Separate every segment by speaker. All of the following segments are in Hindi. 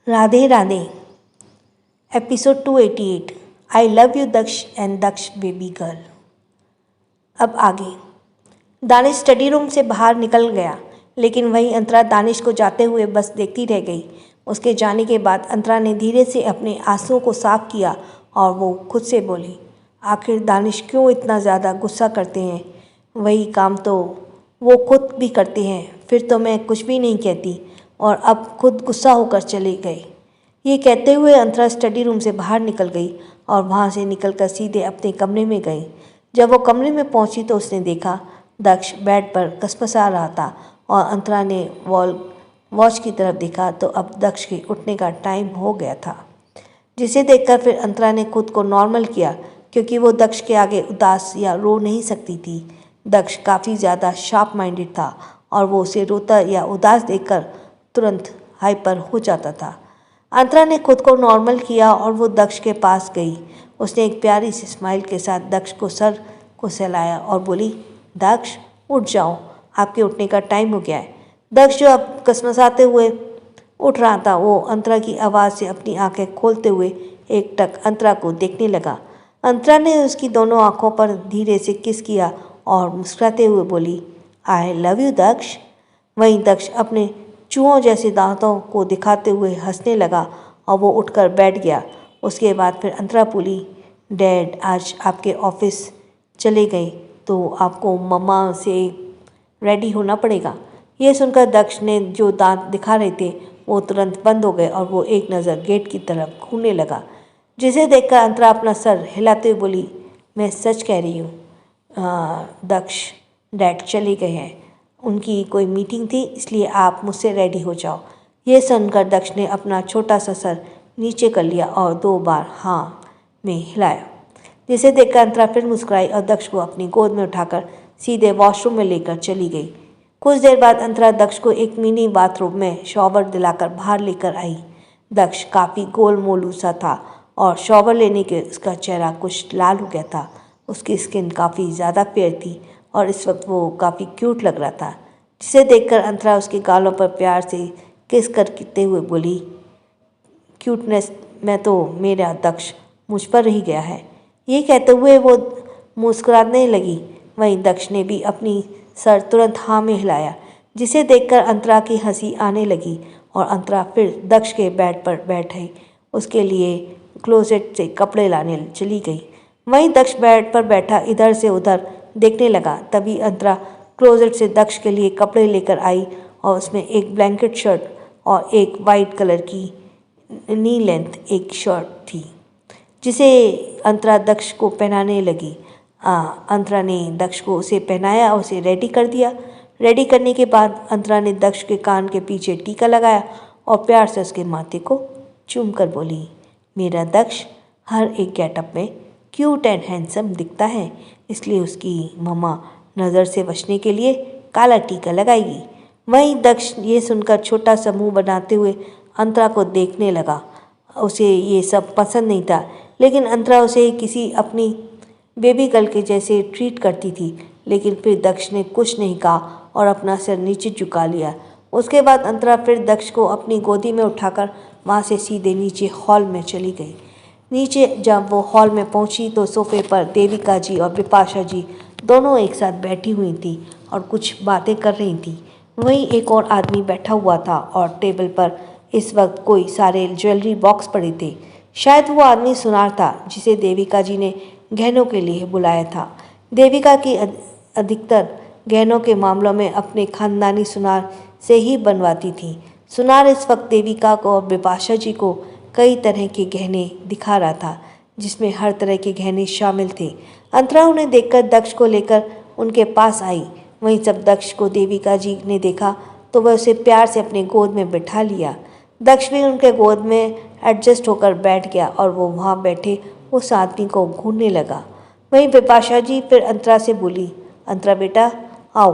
Speaker 1: Radhe Radhe. Episode 288। I love you Daksh and Daksh baby girl. अब आगे। दानिश स्टडी रूम से बाहर निकल गया, लेकिन वहीं अंतरा दानिश को जाते हुए बस देखती रह गई। उसके जाने के बाद अंतरा ने धीरे से अपने आंसुओं को साफ किया और वो खुद से बोली, आखिर दानिश क्यों इतना ज़्यादा गुस्सा करते हैं? वही काम तो वो खुद भी करते हैं, फिर तो मैं कुछ भी नहीं कहती और अब खुद गुस्सा होकर चले गए। ये कहते हुए अंतरा स्टडी रूम से बाहर निकल गई और वहाँ से निकलकर सीधे अपने कमरे में गई। जब वो कमरे में पहुंची तो उसने देखा दक्ष बेड पर कसमसा रहा था और अंतरा ने वॉच की तरफ देखा तो अब दक्ष के उठने का टाइम हो गया था, जिसे देखकर फिर अंतरा ने खुद को नॉर्मल किया, क्योंकि वो दक्ष के आगे उदास या रो नहीं सकती थी। दक्ष काफ़ी ज़्यादा शार्प माइंडेड था और वो उसे रोता या उदास देखकर तुरंत हाइपर हो जाता था। अंतरा ने खुद को नॉर्मल किया और वो दक्ष के पास गई। उसने एक प्यारी सी स्माइल के साथ दक्ष को सर को सहलाया और बोली, दक्ष उठ जाओ, आपके उठने का टाइम हो गया है। दक्ष जो अब कसमसाते हुए उठ रहा था, वो अंतरा की आवाज़ से अपनी आंखें खोलते हुए एकटक अंतरा को देखने लगा। अंतरा ने उसकी दोनों आंखों पर धीरे से किस किया और मुस्कुराते हुए बोली, आई लव यू दक्ष। वहीं दक्ष अपने चूहों जैसे दांतों को दिखाते हुए हंसने लगा और वो उठकर बैठ गया। उसके बाद फिर अंतरा बोली, डैड आज आपके ऑफिस चले गए तो आपको मम्मा से रेडी होना पड़ेगा। ये सुनकर दक्ष ने जो दांत दिखा रहे थे वो तुरंत बंद हो गए और वो एक नज़र गेट की तरफ घूरने लगा, जिसे देखकर अंतरा अपना सर हिलाते हुए बोली, मैं सच कह रही हूँ दक्ष, डैड चले गए हैं, उनकी कोई मीटिंग थी इसलिए आप मुझसे रेडी हो जाओ। ये सुनकर दक्ष ने अपना छोटा सा सर नीचे कर लिया और 2 बार हाँ में हिलाया, जिसे देखकर अंतरा फिर मुस्कुराई और दक्ष को अपनी गोद में उठाकर सीधे वॉशरूम में लेकर चली गई। कुछ देर बाद अंतरा दक्ष को एक मिनी बाथरूम में शॉवर दिलाकर बाहर लेकर आई। दक्ष काफ़ी गोल मोलू सा था और शॉवर लेने के उसका चेहरा कुछ लाल हो गया था। उसकी स्किन काफ़ी ज़्यादा फेयर थी और इस वक्त वो काफ़ी क्यूट लग रहा था, जिसे देखकर अंतरा उसके गालों पर प्यार से किस करते हुए बोली, क्यूटनेस में तो मेरा दक्ष मुझ पर ही गया है। ये कहते हुए वो मुस्कुराने लगी। वहीं दक्ष ने भी अपनी सर तुरंत हाँ में हिलाया, जिसे देखकर अंतरा की हंसी आने लगी और अंतरा फिर दक्ष के बेड पर बैठे उसके लिए क्लोजेट से कपड़े लाने चली गई। वहीं दक्ष बेड पर बैठा इधर से उधर देखने लगा। तभी अंतरा क्लोजेट से दक्ष के लिए कपड़े लेकर आई और उसमें एक ब्लैंकेट शर्ट और एक वाइट कलर की नी लेंथ एक शर्ट थी, जिसे अंतरा दक्ष को पहनाने लगी। अंतरा ने दक्ष को उसे पहनाया और उसे रेडी कर दिया। रेडी करने के बाद अंतरा ने दक्ष के कान के पीछे टीका लगाया और प्यार से उसके माथे को चूम कर बोली, मेरा दक्ष हर एक गेटअप में क्यूट एंड हैंडसम दिखता है, इसलिए उसकी मम्मा नज़र से बचने के लिए काला टीका लगाएगी। वहीं दक्ष ये सुनकर छोटा सा मुंह बनाते हुए अंतरा को देखने लगा। उसे ये सब पसंद नहीं था, लेकिन अंतरा उसे किसी अपनी बेबी गर्ल के जैसे ट्रीट करती थी। लेकिन फिर दक्ष ने कुछ नहीं कहा और अपना सिर नीचे झुका लिया। उसके बाद अंतरा फिर दक्ष को अपनी गोदी में उठाकर वहाँ से सीधे नीचे हॉल में चली गई। नीचे जब वो हॉल में पहुंची तो सोफे पर देविका जी और बिपाशा जी दोनों एक साथ बैठी हुई थी और कुछ बातें कर रही थी। वहीं एक और आदमी बैठा हुआ था और टेबल पर इस वक्त कोई सारे ज्वेलरी बॉक्स पड़े थे। शायद वो आदमी सुनार था जिसे देविका जी ने गहनों के लिए बुलाया था। देविका की अधिकतर गहनों के मामलों में अपने खानदानी सुनार से ही बनवाती थी। सुनार इस वक्त देविका को और बिपाशा जी को कई तरह के गहने दिखा रहा था, जिसमें हर तरह के गहने शामिल थे। अंतरा उन्हें देखकर दक्ष को लेकर उनके पास आई। वहीं जब दक्ष को देविका जी ने देखा तो वह उसे प्यार से अपने गोद में बिठा लिया। दक्ष भी उनके गोद में एडजस्ट होकर बैठ गया और वो वहाँ बैठे उस आदमी को घूरने लगा। वहीं बिपाशा जी फिर अंतरा से बोली, अंतरा बेटा आओ,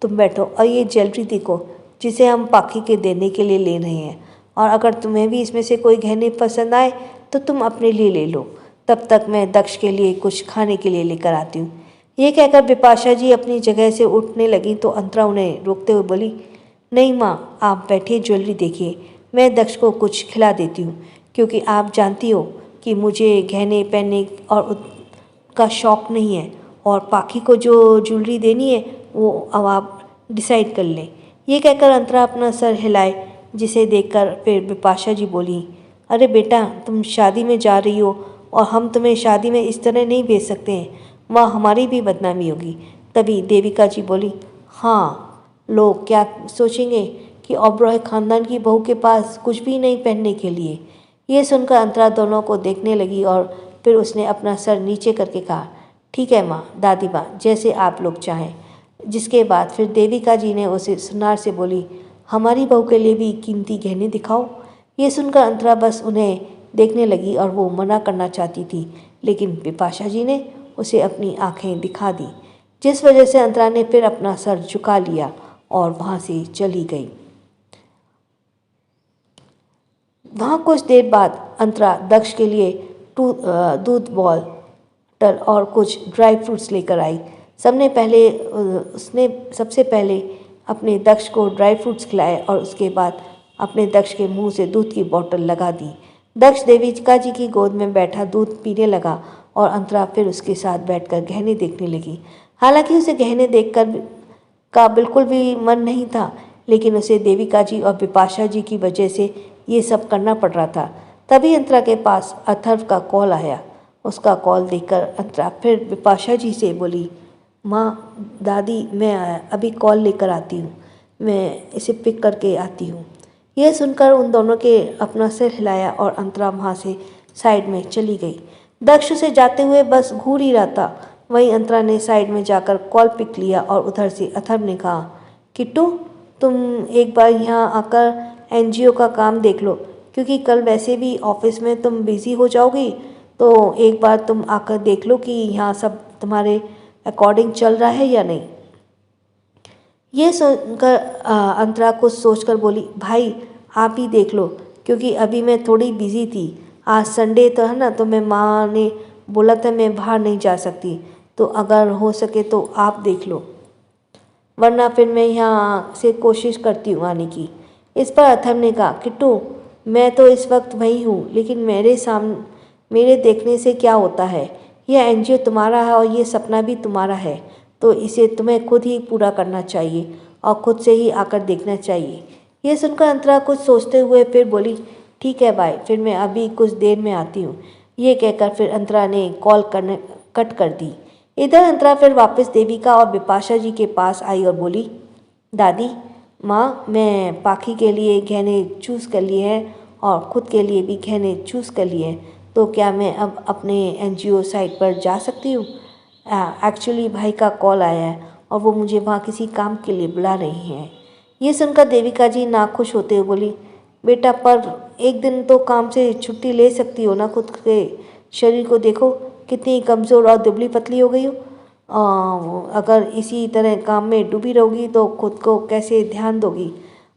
Speaker 1: तुम बैठो और ये ज्वेलरी देखो जिसे हम पाखी के देने के लिए ले रहे हैं, और अगर तुम्हें भी इसमें से कोई गहने पसंद आए तो तुम अपने लिए ले लो, तब तक मैं दक्ष के लिए कुछ खाने के लिए लेकर आती हूँ। ये कहकर बिपाशा जी अपनी जगह से उठने लगी तो अंतरा उन्हें रोकते हुए बोली, नहीं माँ, आप बैठिए, ज्वेलरी देखिए, मैं दक्ष को कुछ खिला देती हूँ, क्योंकि आप जानती हो कि मुझे गहने पहनने और का शौक़ नहीं है, और पाखी को जो ज्वेलरी देनी है वो अब आप डिसाइड कर लें। ये कहकर अंतरा अपना सर हिलाए, जिसे देखकर फिर बिपाशा जी बोली, अरे बेटा, तुम शादी में जा रही हो और हम तुम्हें शादी में इस तरह नहीं भेज सकते हैं, वहाँ हमारी भी बदनामी होगी। तभी देविका जी बोली, हाँ, लोग क्या सोचेंगे कि ओबरॉय ख़ानदान की बहू के पास कुछ भी नहीं पहनने के लिए। ये सुनकर अंतरा दोनों को देखने लगी और फिर उसने अपना सर नीचे करके कहा, ठीक है माँ, दादी माँ, जैसे आप लोग चाहें। जिसके बाद फिर देविका जी ने उसे सुनार से बोली, हमारी बहू के लिए भी कीमती गहने दिखाओ। ये सुनकर अंतरा बस उन्हें देखने लगी और वो मना करना चाहती थी, लेकिन बिपाशा जी ने उसे अपनी आंखें दिखा दी, जिस वजह से अंतरा ने फिर अपना सर झुका लिया और वहाँ से चली गई। वहाँ कुछ देर बाद अंतरा दक्ष के लिए दूध बॉटल और कुछ ड्राई फ्रूट्स लेकर आई। उसने सबसे पहले अपने दक्ष को ड्राई फ्रूट्स खिलाए और उसके बाद अपने दक्ष के मुंह से दूध की बोतल लगा दी। दक्ष देविका जी की गोद में बैठा दूध पीने लगा और अंतरा फिर उसके साथ बैठकर गहने देखने लगी। हालांकि उसे गहने देखकर का बिल्कुल भी मन नहीं था, लेकिन उसे देविका जी और बिपाशा जी की वजह से ये सब करना पड़ रहा था। तभी अंतरा के पास अथर्व का कॉल आया। उसका कॉल देखकर अंतरा फिर बिपाशा जी से बोली, माँ, दादी, मैं अभी कॉल लेकर आती हूँ, मैं इसे पिक करके आती हूँ। यह सुनकर उन दोनों के अपना सिर हिलाया और अंतरा वहाँ से साइड में चली गई। दक्ष से जाते हुए बस घूर ही रहा था। वहीं अंतरा ने साइड में जाकर कॉल पिक लिया और उधर से अथर्व ने कहा, किट्टू, तुम एक बार यहाँ आकर एनजीओ का काम देख लो, क्योंकि कल वैसे भी ऑफिस में तुम बिज़ी हो जाओगी, तो एक बार तुम आकर देख लो कि यहाँ सब तुम्हारे अकॉर्डिंग चल रहा है या नहीं। ये सुनकर अंतरा कुछ सोचकर बोली, भाई आप ही देख लो, क्योंकि अभी मैं थोड़ी बिज़ी थी। आज संडे तो है ना, तो मैं माँ ने बोला था मैं बाहर नहीं जा सकती, तो अगर हो सके तो आप देख लो, वरना फिर मैं यहाँ से कोशिश करती हूँ आने की। इस पर अथर्व ने कहा, किट्टू, मैं तो इस वक्त वही हूँ, लेकिन मेरे देखने से क्या होता है। यह एनजीओ तुम्हारा है और ये सपना भी तुम्हारा है, तो इसे तुम्हें खुद ही पूरा करना चाहिए और खुद से ही आकर देखना चाहिए। ये सुनकर अंतरा कुछ सोचते हुए फिर बोली, ठीक है भाई, फिर मैं अभी कुछ देर में आती हूँ। ये कहकर फिर अंतरा ने कॉल कट कर दी। इधर अंतरा फिर वापस देविका और बिपाशा जी के पास आई और बोली, दादी माँ, मैं पाखी के लिए गहने चूज़ कर लिए हैं और ख़ुद के लिए भी गहने चूज़ कर लिए हैं, तो क्या मैं अब अपने एनजीओ साइट पर जा सकती हूँ? एक्चुअली भाई का कॉल आया है और वो मुझे वहाँ किसी काम के लिए बुला रही हैं। ये सुनकर देविका जी नाखुश होते हुए बोली, बेटा, पर एक दिन तो काम से छुट्टी ले सकती हो ना। खुद के शरीर को देखो, कितनी कमज़ोर और दुबली पतली हो गई हो। अगर इसी तरह काम में डूबी रहोगी तो खुद को कैसे ध्यान दोगी?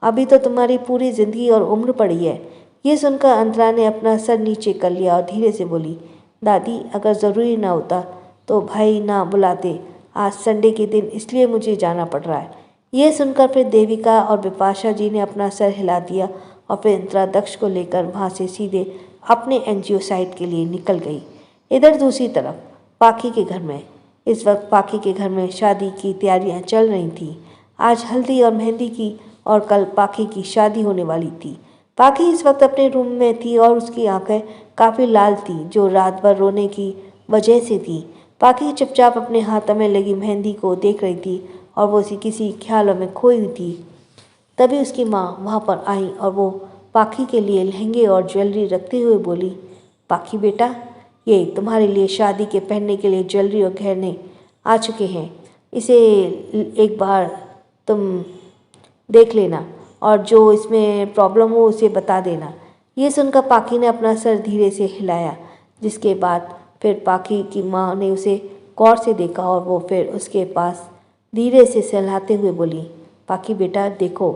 Speaker 1: अभी तो तुम्हारी पूरी ज़िंदगी और उम्र पड़ी है। ये सुनकर अंतरा ने अपना सर नीचे कर लिया और धीरे से बोली, दादी, अगर ज़रूरी ना होता तो भाई ना बुलाते। आज संडे के दिन इसलिए मुझे जाना पड़ रहा है। ये सुनकर फिर देविका और बिपाशा जी ने अपना सर हिला दिया और फिर अंतरा दक्ष को लेकर वहाँ से सीधे अपने एनजीओ साइट के लिए निकल गई। इधर दूसरी तरफ पाखी के घर में इस वक्त पाखी के घर में शादी की तैयारियां चल रही थीं। आज हल्दी और मेहंदी की और कल पाखी की शादी होने वाली थी। पाखी इस वक्त अपने रूम में थी और उसकी आंखें काफ़ी लाल थी, जो रात भर रोने की वजह से थी। पाखी चुपचाप अपने हाथों में लगी मेहंदी को देख रही थी और वो किसी ख्यालों में खोई हुई थी। तभी उसकी माँ वहाँ पर आई और वो पाखी के लिए लहंगे और ज्वेलरी रखते हुए बोली, पाखी बेटा, ये तुम्हारे लिए शादी के पहनने के लिए ज्वेलरी और गहने आ चुके हैं। इसे एक बार तुम देख लेना और जो इसमें प्रॉब्लम हो उसे बता देना। ये सुनकर पाखी ने अपना सर धीरे से हिलाया, जिसके बाद फिर पाखी की माँ ने उसे गौर से देखा और वो फिर उसके पास धीरे से सहलाते हुए बोली, पाखी बेटा, देखो,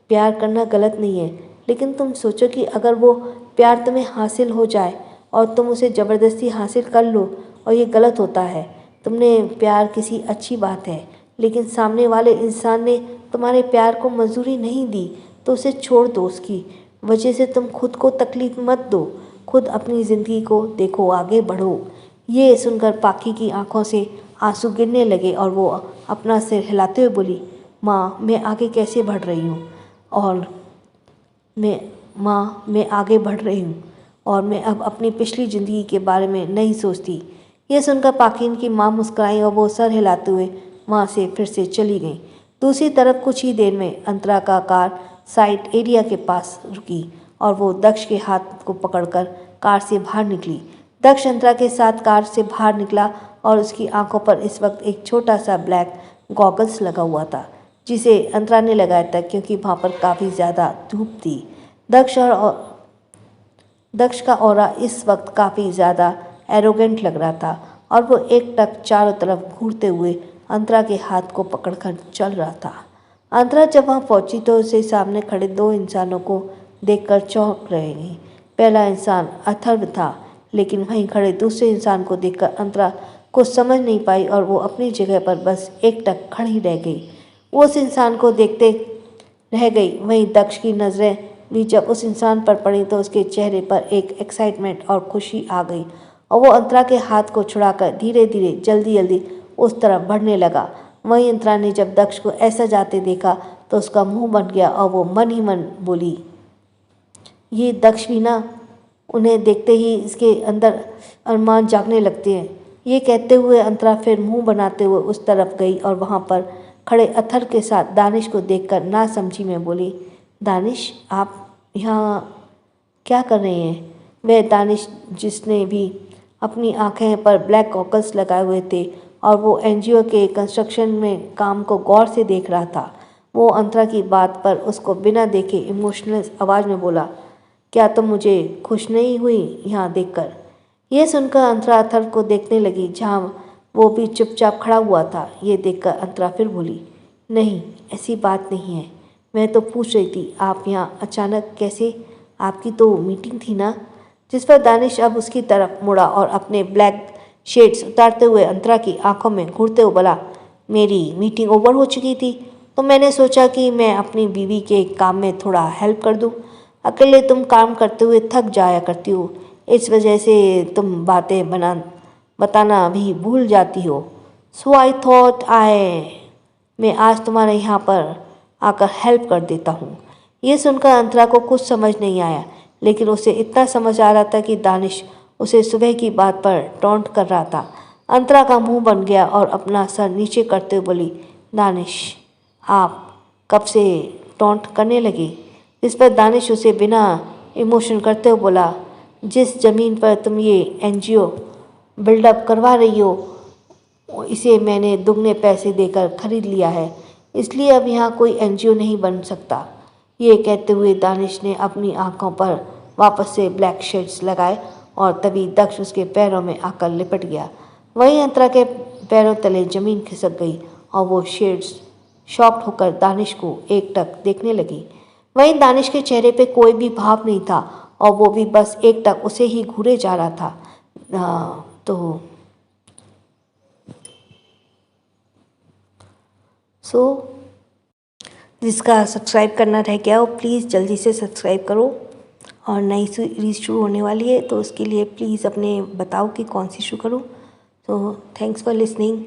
Speaker 1: प्यार करना गलत नहीं है, लेकिन तुम सोचो कि अगर वो प्यार तुम्हें हासिल हो जाए और तुम उसे ज़बरदस्ती हासिल कर लो, और ये गलत होता है। तुमने प्यार किसी अच्छी बात है, लेकिन सामने वाले इंसान ने तुम्हारे प्यार को मंजूरी नहीं दी, तो उसे छोड़ दो उसकी वजह से तुम खुद को तकलीफ मत दो, खुद अपनी ज़िंदगी को देखो, आगे बढ़ो। ये सुनकर पाखी की आंखों से आंसू गिरने लगे और वो अपना सिर हिलाते हुए बोली, माँ मैं आगे कैसे बढ़ रही हूँ और मैं आगे बढ़ रही हूँ और मैं अब अपनी पिछली ज़िंदगी के बारे में नहीं सोचती। यह सुनकर पाखिन की माँ मुस्कुराई और वो सर हिलाते हुए वहाँ से फिर से चली गई। दूसरी तरफ कुछ ही देर में अंतरा का कार साइट एरिया के पास रुकी और वो दक्ष के हाथ को पकड़कर कार से बाहर निकली। दक्ष अंतरा के साथ कार से बाहर निकला और उसकी आंखों पर इस वक्त एक छोटा सा ब्लैक गॉगल्स लगा हुआ था, जिसे अंतरा ने लगाया था क्योंकि वहाँ पर काफ़ी ज़्यादा धूप थी। दक्ष का ऑरा इस वक्त काफ़ी ज़्यादा एरोगेंट लग रहा था और वो एकटक चारों तरफ घूरते हुए अंतरा के हाथ को पकड़कर चल रहा था। अंतरा जब वहाँ पहुंची तो उसे सामने खड़े दो इंसानों को देखकर चौंक रह गई। पहला इंसान अथर्व था, लेकिन वहीं खड़े दूसरे इंसान को देखकर अंतरा कुछ समझ नहीं पाई और वो अपनी जगह पर बस एकटक खड़ी रह गई। वो उस इंसान को देखते रह गई। वहीं दक्ष की नज़रें भी जब उस इंसान पर पड़ी तो उसके चेहरे पर एक एक्साइटमेंट और खुशी आ गई और वो अंतरा के हाथ को छुड़ाकर धीरे धीरे जल्दी उस तरफ बढ़ने लगा। वहीं अंतरा ने जब दक्ष को ऐसा जाते देखा तो उसका मुंह बन गया और वो मन ही मन बोली, ये दक्ष भी ना, उन्हें देखते ही इसके अंदर अरमान जागने लगते हैं। ये कहते हुए अंतरा फिर मुंह बनाते हुए उस तरफ गई और वहाँ पर खड़े अथर के साथ दानिश को देखकर ना समझी में बोली, दानिश आप यहाँ क्या कर रहे हैं? वह दानिश जिसने भी अपनी आंखें पर ब्लैक गॉगल्स लगाए हुए थे और वो एनजीओ के कंस्ट्रक्शन में काम को गौर से देख रहा था, वो अंतरा की बात पर उसको बिना देखे इमोशनल आवाज़ में बोला, क्या तुम मुझे खुश नहीं हुई यहाँ देखकर? यह सुनकर अंतरा अथर को देखने लगी जहाँ वो भी चुपचाप खड़ा हुआ था। ये देखकर अंतरा फिर बोली, नहीं ऐसी बात नहीं है, मैं तो पूछ रही थी आप यहाँ अचानक कैसे? आपकी तो मीटिंग थी ना? जिस पर दानिश अब उसकी तरफ मुड़ा और अपने ब्लैक शेड्स उतारते हुए अंतरा की आंखों में घूरते हुए बोला, मेरी मीटिंग ओवर हो चुकी थी तो मैंने सोचा कि मैं अपनी बीवी के काम में थोड़ा हेल्प कर दूँ। अकेले तुम काम करते हुए थक जाया करती हो, इस वजह से तुम बातें बताना भी भूल जाती हो। सो आई थॉट मैं आज तुम्हारे यहाँ पर आकर हेल्प कर देता हूँ। ये सुनकर अंतरा को कुछ समझ नहीं आया, लेकिन उसे इतना समझ आ रहा था कि दानिश उसे सुबह की बात पर टॉन्ट कर रहा था। अंतरा का मुंह बन गया और अपना सर नीचे करते हुए बोली, दानिश आप कब से टॉन्ट करने लगे? इस पर दानिश उसे बिना इमोशन करते हुए बोला, जिस ज़मीन पर तुम ये एनजीओ बिल्डअप करवा रही हो इसे मैंने दुगने पैसे देकर खरीद लिया है, इसलिए अब यहाँ कोई एनजीओ नहीं बन सकता। ये कहते हुए दानिश ने अपनी आंखों पर वापस से ब्लैक शेड्स लगाए और तभी दक्ष उसके पैरों में आकर लिपट गया। वहीं अंतरा के पैरों तले जमीन खिसक गई और वो शेड्स शॉक्ड होकर दानिश को एकटक देखने लगी। वहीं दानिश के चेहरे पे कोई भी भाव नहीं था और वो भी बस एकटक उसे ही घूरे जा रहा था। जिसका सब्सक्राइब करना रह गया वो प्लीज़ जल्दी से सब्सक्राइब करो और नई सीरीज़ शुरू होने वाली है तो उसके लिए प्लीज़ अपने बताओ कि कौन सी शुरू करूँ। तो थैंक्स फॉर लिसनिंग।